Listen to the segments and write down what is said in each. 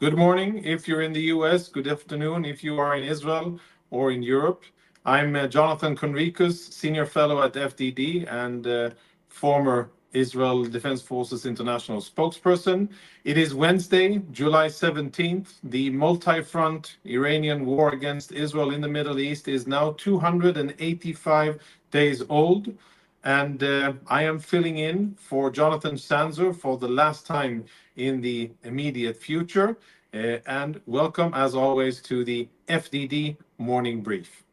Good morning if you're in the US. Good afternoon if you are in Israel or in Europe. I'm Jonathan Conricus, Senior Fellow at FDD and former Israel Defense Forces International spokesperson. It is Wednesday, July 17th. The multi-front Iranian war against Israel in the Middle East is now 285 days old. And I am filling in for Jonathan Sanzer for the last time in the immediate future. And welcome, as always, to the FDD Morning Brief.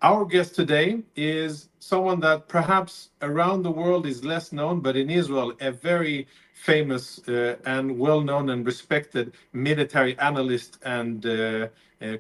Our guest today is someone that perhaps around the world is less known, but in Israel, a very famous and well-known and respected military analyst and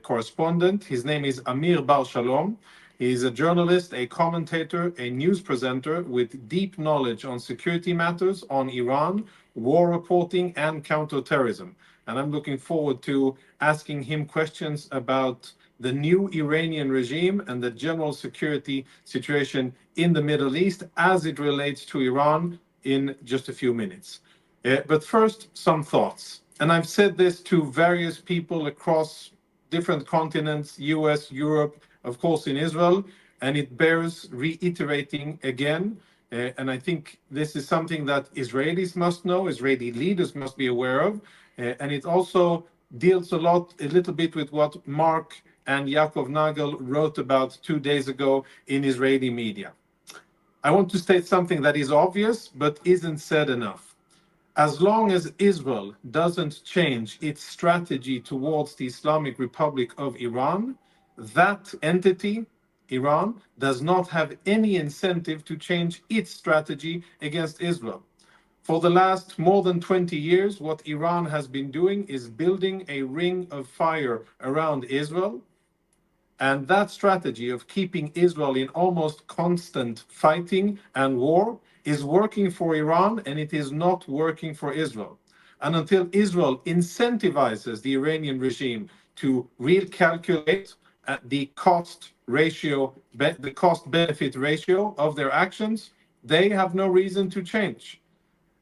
correspondent. His name is Amir Bar Shalom. He's a journalist, a commentator, a news presenter with deep knowledge on security matters, on Iran, war reporting, and counterterrorism. And I'm looking forward to asking him questions about the new Iranian regime and the general security situation in the Middle East as it relates to Iran in just a few minutes. But first, some thoughts. And I've said this to various people across different continents, US, Europe, of course, in Israel, and it bears reiterating again. And I think this is something that Israelis must know, Israeli leaders must be aware of. And it also deals a little bit with what Mark and Yaakov Nagel wrote about 2 days ago in Israeli media. I want to state something that is obvious, but isn't said enough. As long as Israel doesn't change its strategy towards the Islamic Republic of Iran, that entity, Iran, does not have any incentive to change its strategy against Israel. For the last more than 20 years, what Iran has been doing is building a ring of fire around Israel. And that strategy of keeping Israel in almost constant fighting and war is working for Iran, and it is not working for Israel. And until Israel incentivizes the Iranian regime to recalculate the cost ratio, the cost-benefit ratio of their actions, they have no reason to change.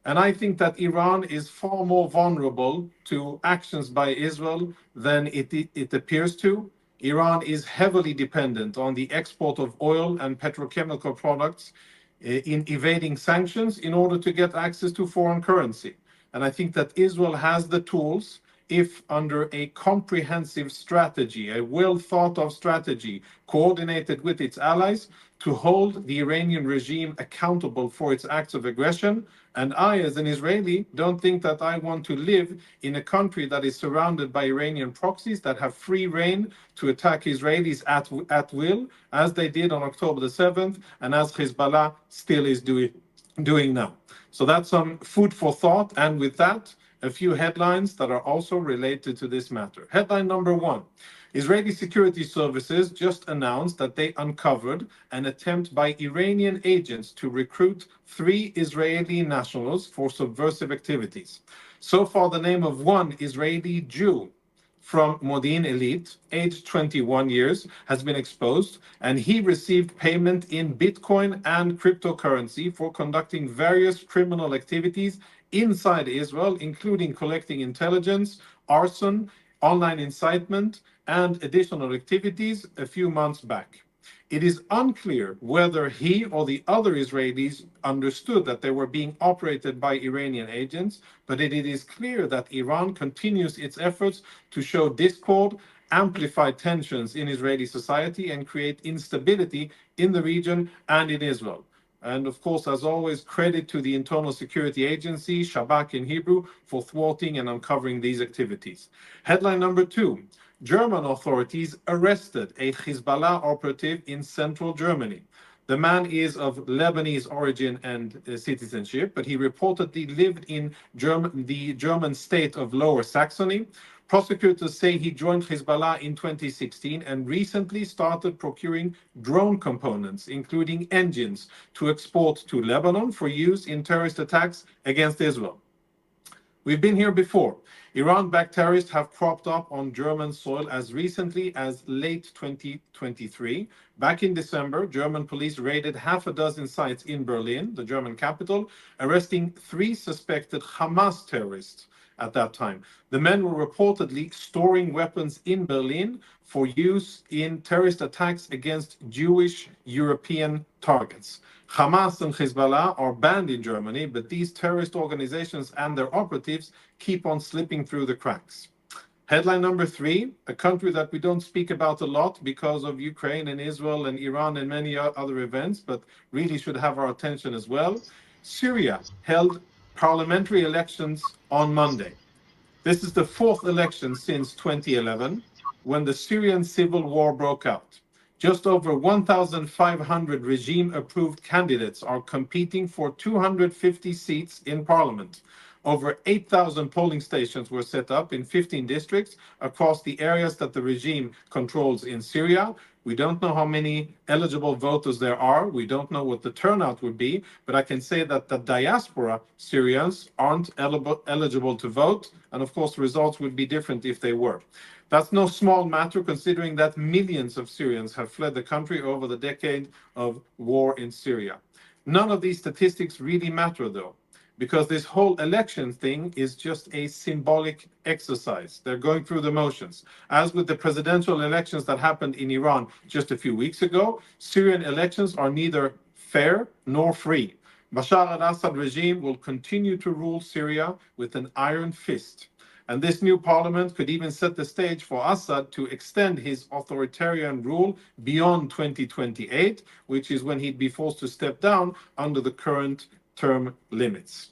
And I think that Iran is far more vulnerable to actions by Israel than it appears to. Iran is heavily dependent on the export of oil and petrochemical products in evading sanctions in order to get access to foreign currency. And I think that Israel has the tools, if under a comprehensive strategy, a well thought of strategy, coordinated with its allies, to hold the Iranian regime accountable for its acts of aggression. And I, as an Israeli, don't think that I want to live in a country that is surrounded by Iranian proxies that have free rein to attack Israelis at will, as they did on October the 7th, and as Hezbollah still is doing now. So that's some food for thought. And with that, a few headlines that are also related to this matter. Headline number one. Israeli security services just announced that they uncovered an attempt by Iranian agents to recruit 3 Israeli nationals for subversive activities. So far, the name of one Israeli Jew from Modi'in Elite, aged 21 years, has been exposed, and he received payment in Bitcoin and cryptocurrency for conducting various criminal activities inside Israel, including collecting intelligence, arson, online incitement, and additional activities a few months back. It is unclear whether he or the other Israelis understood that they were being operated by Iranian agents, but it is clear that Iran continues its efforts to show discord, amplify tensions in Israeli society, and create instability in the region and in Israel. And of course, as always, credit to the Internal Security Agency, Shabak in Hebrew, for thwarting and uncovering these activities. Headline number two. German authorities arrested a Hezbollah operative in central Germany. The man is of Lebanese origin and citizenship, but he reportedly lived in the German state of Lower Saxony. Prosecutors say he joined Hezbollah in 2016 and recently started procuring drone components, including engines, to export to Lebanon for use in terrorist attacks against Israel. We've been here before. Iran-backed terrorists have cropped up on German soil as recently as late 2023. Back in December, German police raided half a dozen sites in Berlin, the German capital, arresting 3 suspected Hamas terrorists. at that time. The men were reportedly storing weapons in Berlin for use in terrorist attacks against Jewish European targets. Hamas and Hezbollah are banned in Germany, but these terrorist organizations and their operatives keep on slipping through the cracks. Headline number 3, a country that we don't speak about a lot because of Ukraine and Israel and Iran and many other events, but really should have our attention as well. Syria held parliamentary elections on Monday. This is the 4th election since 2011, when the Syrian civil war broke out. Just over 1,500 regime-approved candidates are competing for 250 seats in parliament. Over 8,000 polling stations were set up in 15 districts across the areas that the regime controls in Syria. We don't know how many eligible voters there are. We don't know what the turnout would be, but I can say that the diaspora Syrians aren't eligible to vote, and of course, the results would be different if they were. That's no small matter, considering that millions of Syrians have fled the country over the decade of war in Syria. None of these statistics really matter, though, because this whole election thing is just a symbolic exercise. They're going through the motions. As with the presidential elections that happened in Iran just a few weeks ago, Syrian elections are neither fair nor free. Bashar al-Assad regime will continue to rule Syria with an iron fist. And this new parliament could even set the stage for Assad to extend his authoritarian rule beyond 2028, which is when he'd be forced to step down under the current term limits.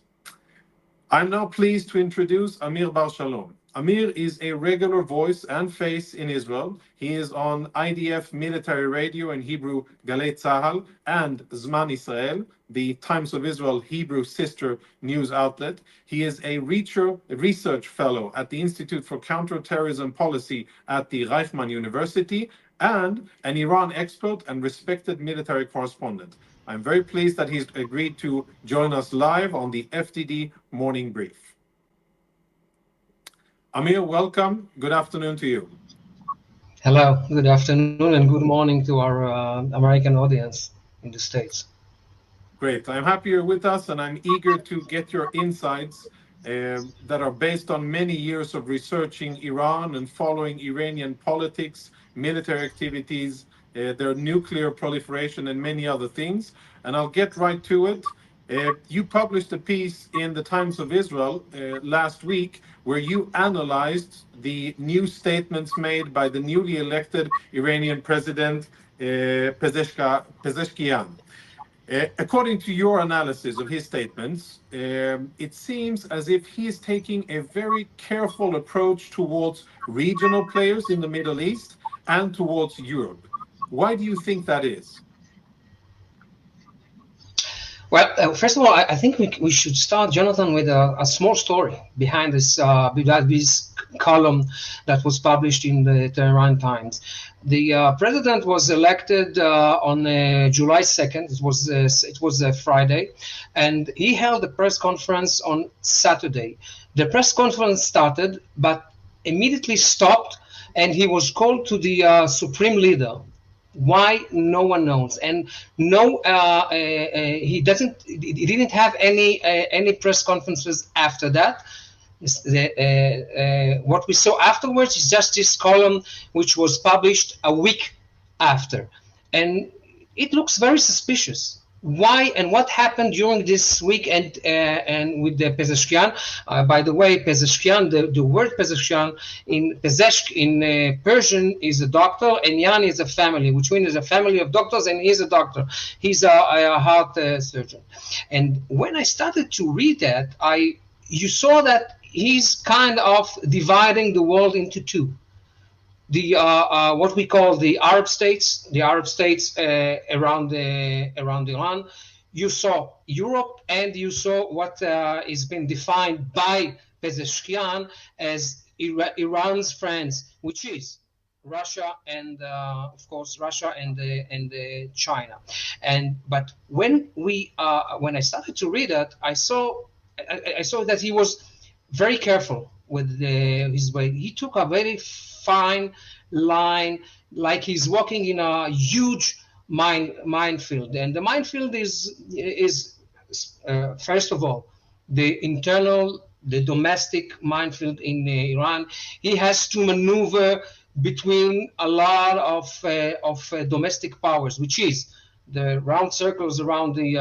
I'm now pleased to introduce Amir Bar Shalom. Amir is a regular voice and face in Israel. He is on IDF military radio in Hebrew Galei Tzahal and Zman Israel, the Times of Israel Hebrew sister news outlet. He is a research fellow at the Institute for Counterterrorism Policy at the Reichman University and an Iran expert and respected military correspondent. I'm very pleased that he's agreed to join us live on the FDD Morning Brief. Amir, welcome. Good afternoon to you. Hello, good afternoon and good morning to our American audience in the States. Great. I'm happy you're with us, and I'm eager to get your insights that are based on many years of researching Iran and following Iranian politics, military activities, their nuclear proliferation, and many other things. And I'll get right to it. You published a piece in the Times of Israel last week where you analyzed the new statements made by the newly elected Iranian president, Pezeshkian. According to your analysis of his statements, it seems as if he is taking a very careful approach towards regional players in the Middle East and towards Europe. Why do you think that is? Well, first of all, I think we should start, Jonathan, with a small story behind this column that was published in the Tehran Times. The president was elected on July 2nd. It was a Friday, and he held a press conference on Saturday. The press conference started, but immediately stopped, and he was called to the supreme leader. Why? No one knows, and no, he didn't have any press conferences after that. What we saw afterwards is just this column, which was published a week after, and it looks very suspicious. Why and what happened during this week and with the Pezeshkian? By the way, Pezeshkian, the word Pezeshkian in Persian is a doctor, and Yan is a family, which means a family of doctors, and he's a doctor. He's a heart surgeon. And when I started to read that, you saw that he's kind of dividing the world into two. The what we call the Arab states around Iran. You saw Europe, and you saw what is been defined by Pezeshkian as Iran's friends, which is Russia and of course Russia and China. But when I started to read it, I saw that he was very careful with his way. He took a very fine line, like he's walking in a huge minefield. And the minefield is first of all, the internal the domestic minefield in Iran. He has to maneuver between a lot of domestic powers, which is the round circles around the,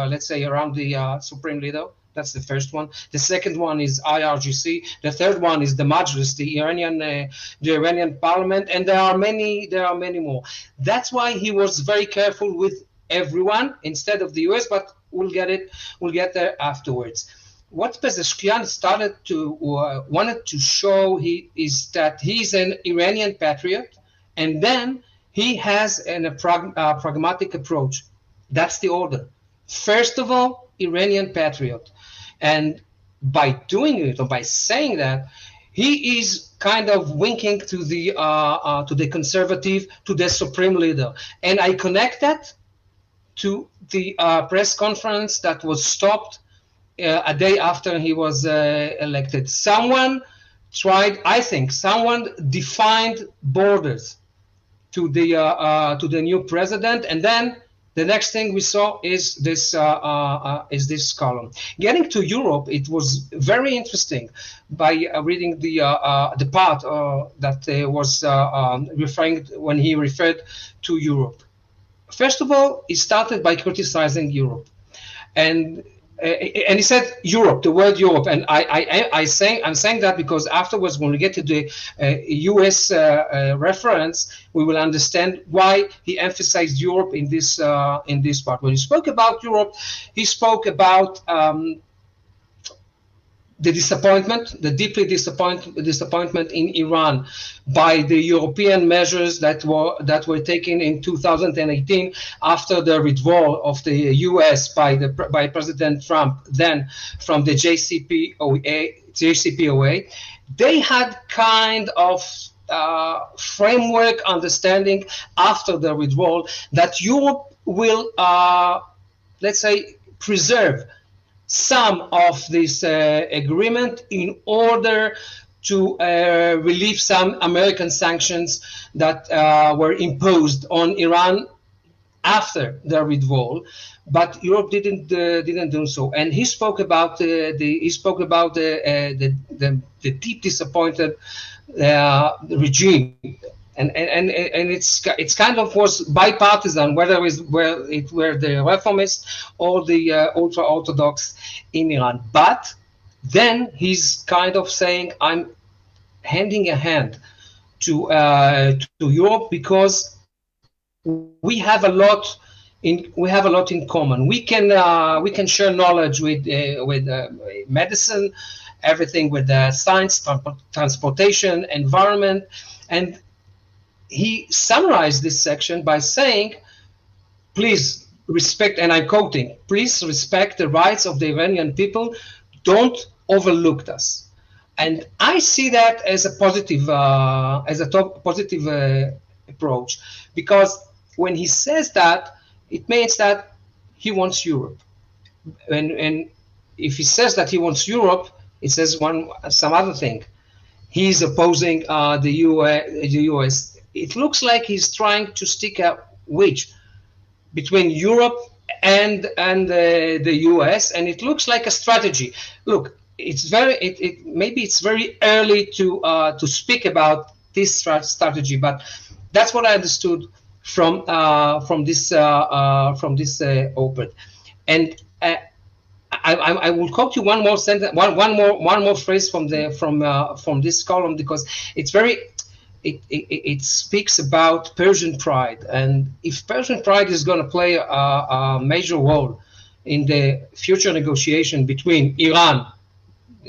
let's say, around the supreme leader. That's the first one. The second one is IRGC. The third one is the Majlis, the Iranian parliament, and there are many more. That's why he was very careful with everyone instead of the US, but we'll get there afterwards. What Pezeshkian started to wanted to show is that he's an Iranian patriot, and then he has a pragmatic approach. That's the order. First of all, Iranian patriot, and by doing it or by saying that, he is kind of winking to the conservative, to the supreme leader, and I connect that to the press conference that was stopped a day after he was elected. Someone defined borders to the new president, and then the next thing we saw is this column. Getting to Europe, it was very interesting by reading the part that was referring when he referred to Europe. First of all, he started by criticizing Europe, and he said Europe, the word Europe, and I'm saying that because afterwards, when we get to the U.S. reference, we will understand why he emphasized Europe in this part. When he spoke about Europe, he spoke about the deeply disappointment in Iran by the European measures that were taken in 2018 after the withdrawal of the U.S. by President Trump, then from the JCPOA. They had kind of framework understanding after the withdrawal that Europe will, let's say, preserve some of this agreement in order to relieve some American sanctions that were imposed on Iran after their withdrawal, but Europe didn't do so. And he spoke about the deep disappointed regime. And it's kind of was bipartisan, whether it were the reformists or the ultra-orthodox in Iran. But then he's kind of saying, I'm handing a hand to Europe because we have a lot in common. We can share knowledge with medicine, everything with science, transportation, environment, and he summarized this section by saying, please respect, and I'm quoting, please respect the rights of the Iranian people, don't overlook us. And I see that as a positive approach, because when he says that, it means that he wants Europe. And if he says that he wants Europe, it says some other thing. He's opposing the US. It looks like he's trying to stick a wedge between Europe and the US, and it looks like a strategy. Look, maybe it's very early to speak about this strategy, but that's what I understood from this op-ed. And I will quote you one more sentence, one more phrase from this column, because it's very. It speaks about Persian pride, and if Persian pride is going to play a major role in the future negotiation between Iran,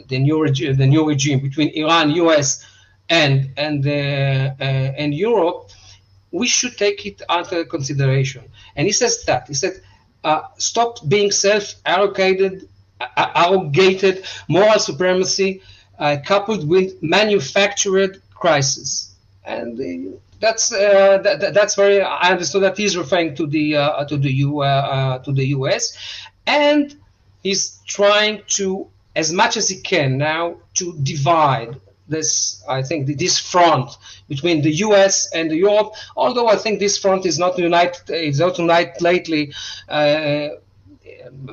the new regime between Iran, US, and Europe, we should take it under consideration. And he says that stop being self-arrogated moral supremacy coupled with manufactured crisis. And that's very. I understood that he's referring to the US, and he's trying to, as much as he can now, to divide this. I think this front between the US and Europe. Although I think this front is not united. It's not united lately.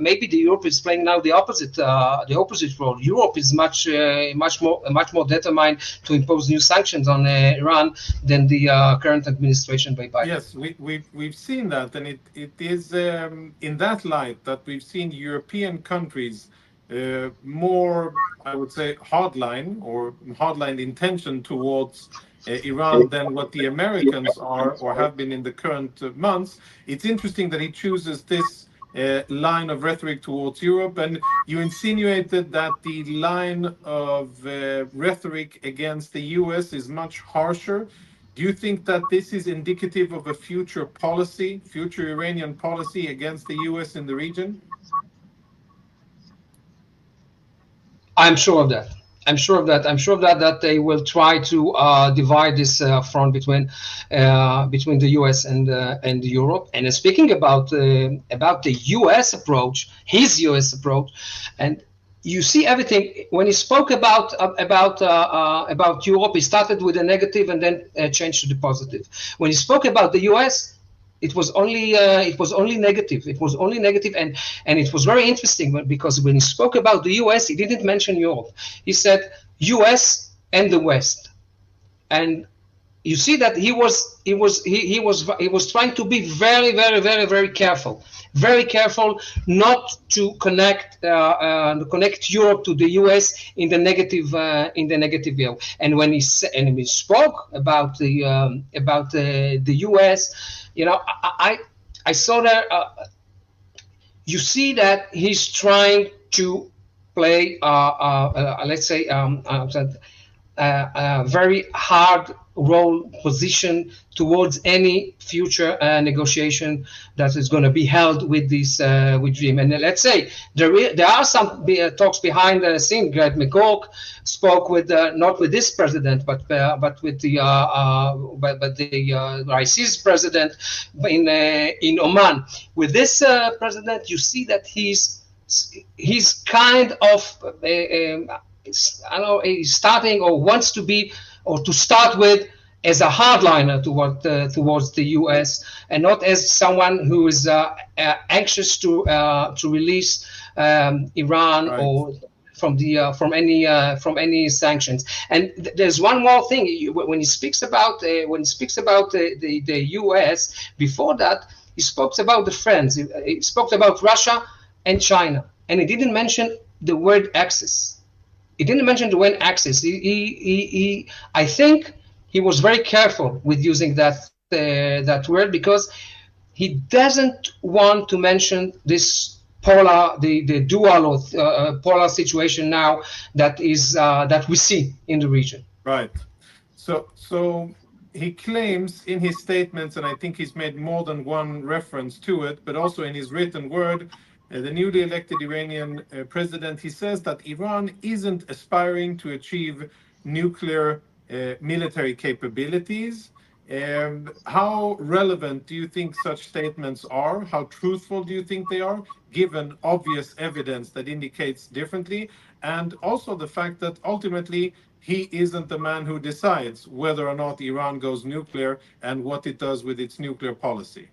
maybe the Europe is playing now the opposite role. Europe is much more determined to impose new sanctions on Iran than the current administration by Biden. Yes, we've seen that, and it is in that light that we've seen European countries more, I would say, hardline intention towards Iran than what the Americans are or have been in the current months. It's interesting that he chooses this line of rhetoric towards Europe, and you insinuated that the line of rhetoric against the US is much harsher. Do you think that this is indicative of a future Iranian policy against the US in the region? I'm sure of that. I'm sure of that they will try to divide this front between the U.S. and Europe. And speaking about the U.S. approach, his U.S. approach, and you see everything when he spoke about Europe, he started with a negative and then changed to the positive. When he spoke about the U.S., it was only negative. It was only negative, and it was very interesting because when he spoke about the U.S., he didn't mention Europe. He said U.S. and the West, and you see that he was trying to be very, very, very, very careful not to connect Europe to the U.S. in the negative view. And when he spoke about the U.S., you know, I saw that. You see that he's trying to play, let's say, a very hard role position towards any future negotiation that is going to be held with this regime. And let's say there are some talks behind the scene. Greg McCork spoke with not with this president, but with the Raisi's president in Oman. With this president, you see that he's kind of I don't know, he's starting or wants to be or to start with as a hardliner towards the U.S. and not as someone who is anxious to release Iran right. or from any sanctions. And there's one more thing when he speaks about the U.S. Before that he spoke about the friends. He spoke about Russia and China, and he didn't mention the word Axis. He didn't mention the word Axis. I think he was very careful with using that word because he doesn't want to mention this the dual polar situation now that we see in the region. Right. So he claims in his statements, and I think he's made more than one reference to it, but also in his written word, the newly elected Iranian president, he says that Iran isn't aspiring to achieve nuclear military capabilities. How relevant do you think such statements are? How truthful do you think they are, given obvious evidence that indicates differently? And also the fact that ultimately he isn't the man who decides whether or not Iran goes nuclear and what it does with its nuclear policy.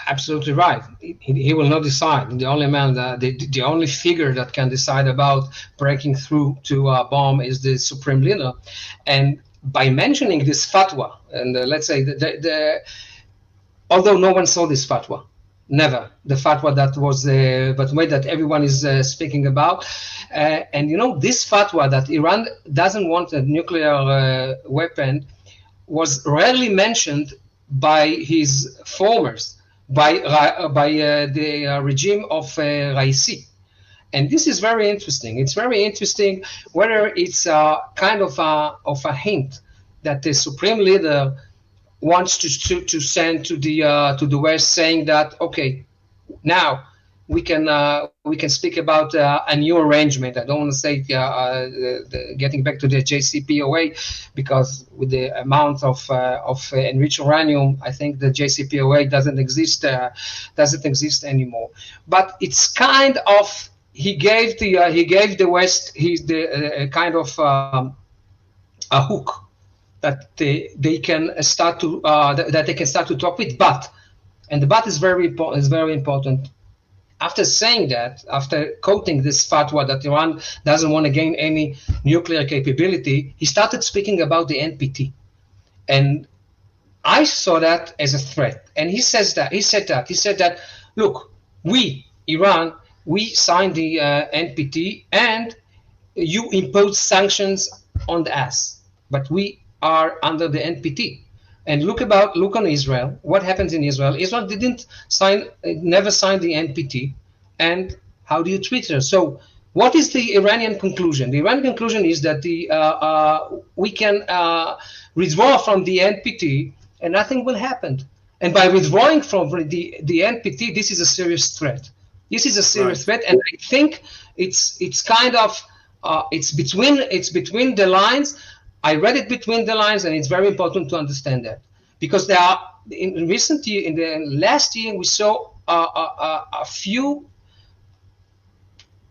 Absolutely right. He will not decide. The only man, the only figure that can decide about breaking through to a bomb is the supreme leader. And by mentioning this fatwa, and let's say although no one saw this fatwa, never the fatwa that everyone is speaking about, and you know this fatwa that Iran doesn't want a nuclear weapon was rarely mentioned by his formers. By the regime of Raisi. And this is very interesting. It's very interesting whether it's kind of a hint that the supreme leader wants to send to the West, saying that okay, now we can speak about a new arrangement. I don't want to say getting back to the JCPOA, because with the amount of enriched uranium, I think the JCPOA doesn't exist anymore. But it's kind of he gave the West kind of a hook that they can start to talk with. But, and the but is very important. after saying that, after quoting this fatwa that Iran doesn't want to gain any nuclear capability, he started speaking about the NPT. And I saw that as a threat. And he said that, look, Iran, we signed the NPT and you impose sanctions on us, but we are under the NPT. And look on Israel. What happens in Israel? Israel never signed the NPT. And how do you treat her? So, what is the Iranian conclusion? The Iranian conclusion is that we can withdraw from the NPT and nothing will happen. And by withdrawing from the NPT, this is a serious threat. This is a serious threat, and I think it's kind of it's between the lines. I read it between the lines, and it's very important to understand that, because there are in the last year we saw a few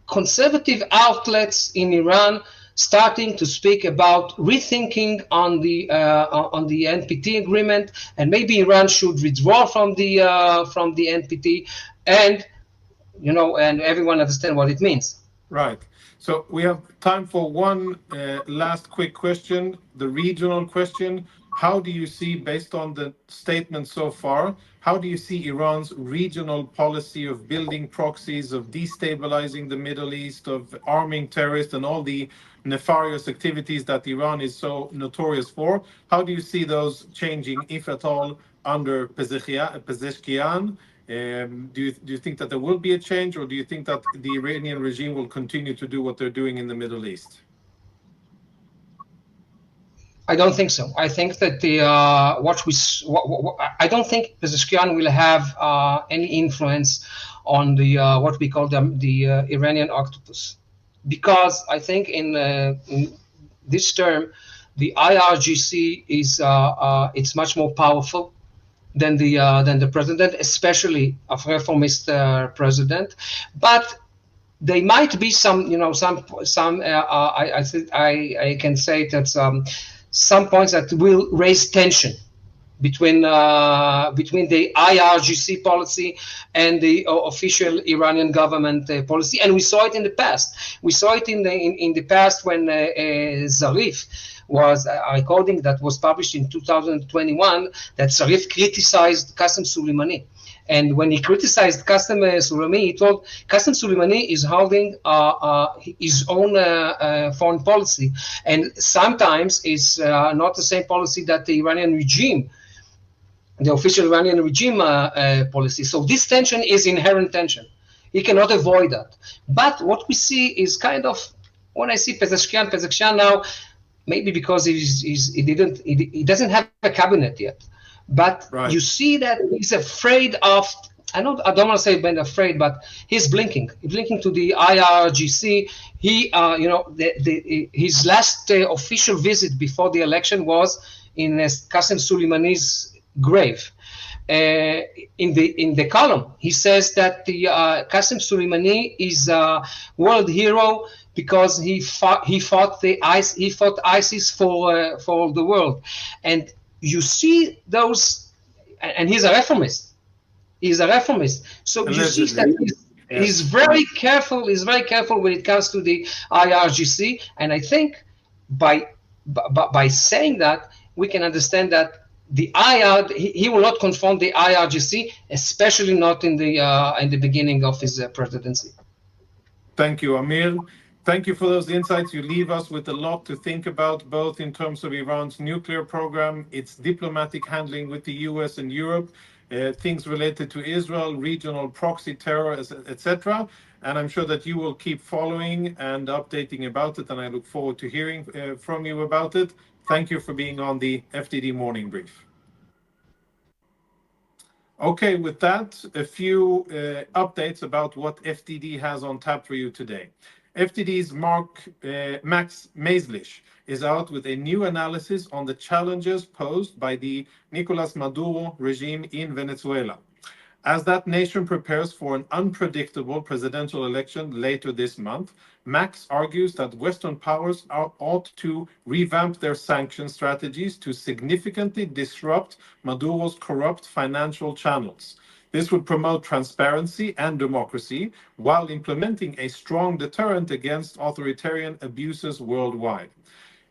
conservative outlets in Iran starting to speak about rethinking on the NPT agreement, and maybe Iran should withdraw from the NPT, and and everyone understand what it means. Right. So we have time for one last quick question, the regional question. How do you see, based on the statement so far, how do you see Iran's regional policy of building proxies, of destabilizing the Middle East, of arming terrorists, and all the nefarious activities that Iran is so notorious for? How do you see those changing, if at all, under Pezeshkian? Do you think that there will be a change, or do you think that the Iranian regime will continue to do what they're doing in the Middle East? I don't think so. I think that I don't think Pezeshkian will have any influence on the what we call the Iranian octopus, because I think in this term the IRGC is it's much more powerful than the president, especially a reformist president. But there might be some, I can say that some points that will raise tension between the IRGC policy and the official Iranian government policy, and we saw it in the past. We saw it in the past when Zarif was a recording that was published in 2021 that Zarif criticized Qasem Soleimani. And when he criticized Qasem Soleimani, he told Qasem Soleimani is holding his own foreign policy, and sometimes it's not the same policy that the Iranian regime, the official Iranian regime policy. So this tension is inherent tension. He cannot avoid that. But what we see is kind of, when I see Pezeshkian now, maybe because he doesn't have a cabinet yet. But you see that he's afraid of, I don't want to say being afraid, but he's blinking to the IRGC. He, his last official visit before the election was in Qasem Soleimani's grave. In the column, he says that the Qasem Soleimani is a world hero because he fought ISIS for the world, and you see those, and he's a reformist. So allegedly. You see that he's very careful. He's very careful when it comes to the IRGC, and I think by saying that, we can understand that he will not confront the IRGC, especially not in the beginning of his presidency. Thank you, Amir. Thank you for those insights. You leave us with a lot to think about, both in terms of Iran's nuclear program, its diplomatic handling with the US and Europe, things related to Israel, regional proxy terror, etc. And I'm sure that you will keep following and updating about it, and I look forward to hearing from you about it. Thank you for being on the FDD Morning Brief. Okay, with that, a few updates about what FDD has on tap for you today. FDD's Max Maislish is out with a new analysis on the challenges posed by the Nicolas Maduro regime in Venezuela. As that nation prepares for an unpredictable presidential election later this month, Max argues that Western powers ought to revamp their sanction strategies to significantly disrupt Maduro's corrupt financial channels. This would promote transparency and democracy while implementing a strong deterrent against authoritarian abuses worldwide.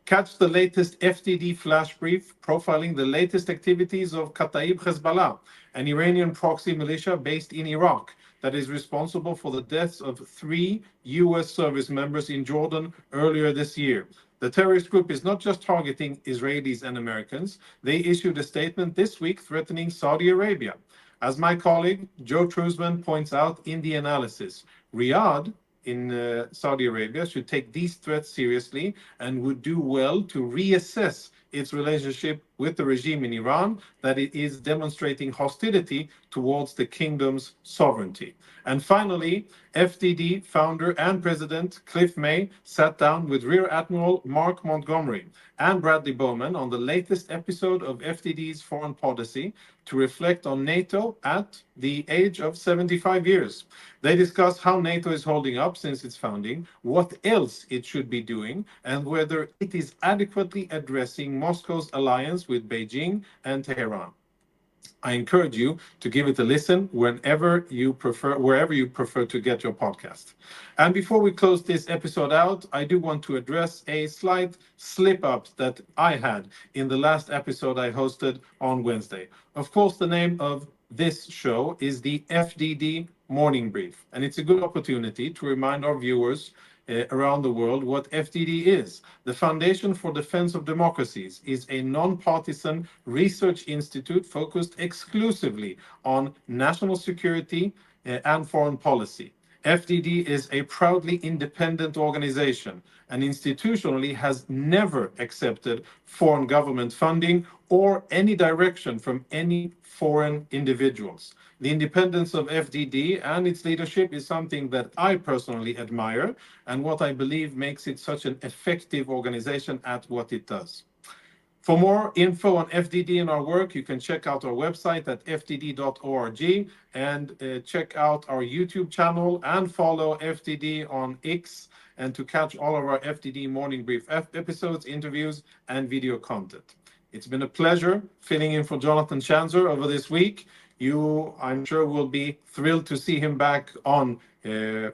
Catch the latest FDD flash brief profiling the latest activities of Kataib Hezbollah, an Iranian proxy militia based in Iraq that is responsible for the deaths of 3 US service members in Jordan earlier this year. The terrorist group is not just targeting Israelis and Americans. They issued a statement this week threatening Saudi Arabia. As my colleague Joe Truzman points out in the analysis, Riyadh in Saudi Arabia should take these threats seriously and would do well to reassess its relationship with the regime in Iran that it is demonstrating hostility towards the kingdom's sovereignty. And finally, FDD founder and president Cliff May sat down with Rear Admiral Mark Montgomery and Bradley Bowman on the latest episode of FDD's Foreign Policy to reflect on NATO at the age of 75 years. They discuss how NATO is holding up since its founding, what else it should be doing, and whether it is adequately addressing Moscow's alliance with Beijing and Tehran. I encourage you to give it a listen wherever you prefer to get your podcast. And before we close this episode out, I do want to address a slight slip up that I had in the last episode I hosted on Wednesday. Of course, the name of this show is the FDD Morning Brief, and it's a good opportunity to remind our viewers around the world what FDD is. The Foundation for Defense of Democracies is a non-partisan research institute focused exclusively on national security and foreign policy. FDD is a proudly independent organization and institutionally has never accepted foreign government funding or any direction from any foreign individuals. The independence of FDD and its leadership is something that I personally admire and what I believe makes it such an effective organization at what it does. For more info on FDD and our work, you can check out our website at fdd.org and check out our YouTube channel and follow FDD on X and to catch all of our FDD Morning Brief episodes, interviews, and video content. It's been a pleasure filling in for Jonathan Chanzer over this week. You, I'm sure, will be thrilled to see him back on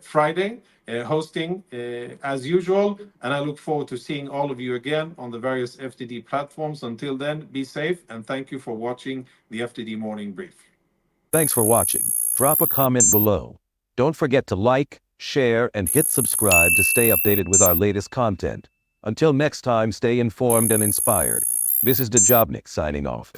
Friday, hosting as usual. And I look forward to seeing all of you again on the various FDD platforms. Until then, be safe and thank you for watching the FDD Morning Brief. Thanks for watching. Drop a comment below. Don't forget to like, share, and hit subscribe to stay updated with our latest content. Until next time, stay informed and inspired. This is Dejobnik signing off.